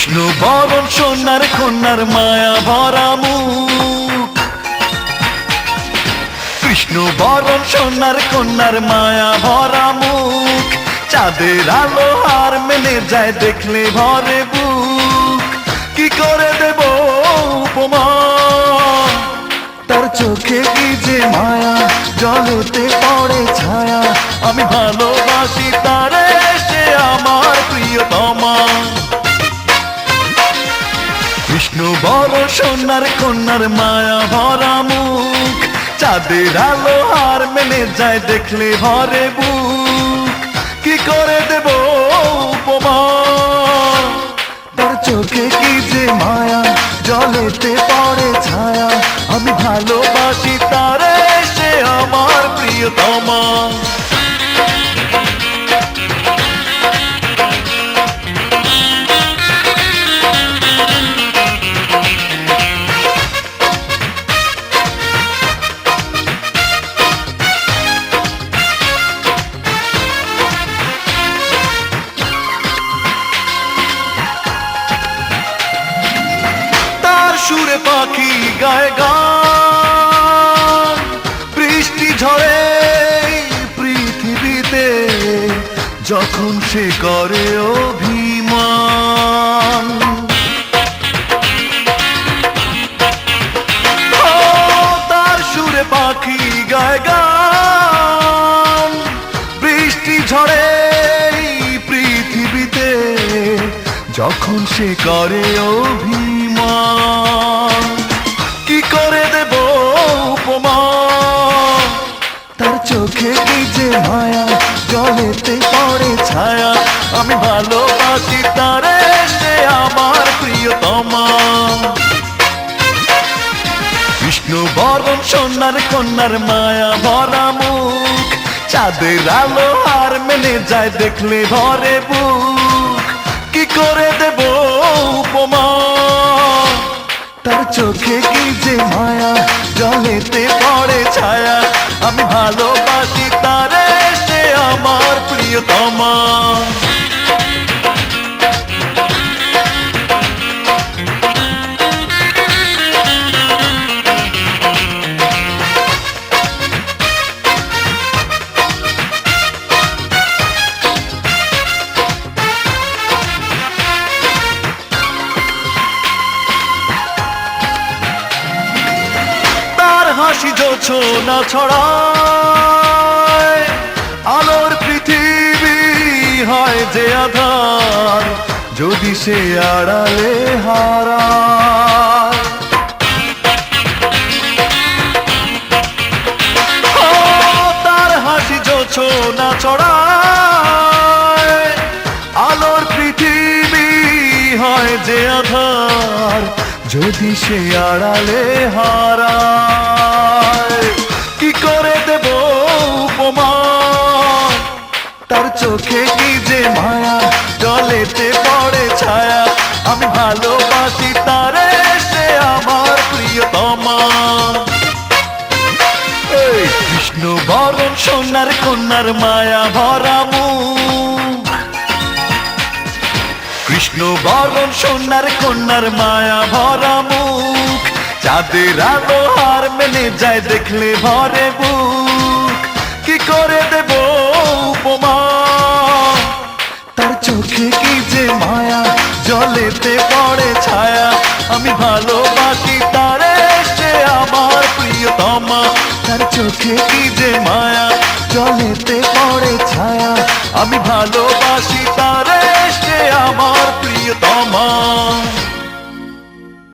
কৃষ্ণ বরণ সোনার কন্যার মায়া ভরা মুখ, কৃষ্ণ বরণ সোনার কন্যার মায়া ভরা মুখ, চাঁদের আলো হার মেনে যায় দেখলে ভরে বুক। কি করে দেব উপমা, তার চোখে কি যে মায়া, জলেতে পড়ে ছায়া। আমি ভালোবাসি তারে, সে আমার প্রিয়তমা। কৃষ্ণ বরণ সোনার কন্যার মায়া ভরা মুখ, চাঁদের আলো হার মেনে যায় দেখলে ভরে বুক। কি করে দেব উপমা, তার চোখে কি যে মায়া, জলেতে পড়ে ছায়া। আমি ভালোবাসি তারে, সে আমার প্রিয়তমা। সুরে পাখি গায় গান, বৃষ্টি ঝরে পৃথিবীতে যখন সে করে অভিমান। তার সুরে পাখি গায় গান, বৃষ্টি ঝরে পৃথিবীতে যখন সে করে অভিমান। কি করে দেব উপমা, তার চোখে কি যে মায়া, জলেতে পড়ে ছায়া। আমি ভালোবাসি তারে, সে আমার প্রিয়তমা। কৃষ্ণ বরণ সোনার কন্যার মায়া ভরা মুখ, চাঁদের আলো হার মেনে যায় দেখলে ভরে বুক। কি করে দেব উপমা, তার চোখে কি যে মায়া, জলেতে পড়ে ছায়া। আমি ভালোবাসি তারে, সে আমার প্রিয়তমা। হাসি জোছনা ছড়ায়, আলোর পৃথিবী হয় যে আধার, যদি সে আড়ালে হারায়। তার হাসি জোছনা ছড়ায়, আলোর পৃথিবী হয় যে আধার, যদি সে আড়ালে হারায়। কি করে দেব উপমা, তার চোখে কি যে মায়া, জলেতে পড়ে ছায়া। আমি ভালোবাসি তারে, সে আমার প্রিয়তমা। কৃষ্ণ বরণ সোনার কন্যার মায়া ভরা মুখ, কৃষ্ণ বরণ সোনার কন্যার মায়া ভরা মুখ, চাঁদের আলো হার মেনে যায় দেখলে ভরে বুক। কি করে দেব উপমা, তার চোখে কি যে মায়া, জলেতে পড়ে ছায়া। আমি ভালোবাসি তারে, সে আমার প্রিয়তমা। তার চোখে কি যে মায়া, জলেতে পড়ে ছায়া। আমি ভালোবাসি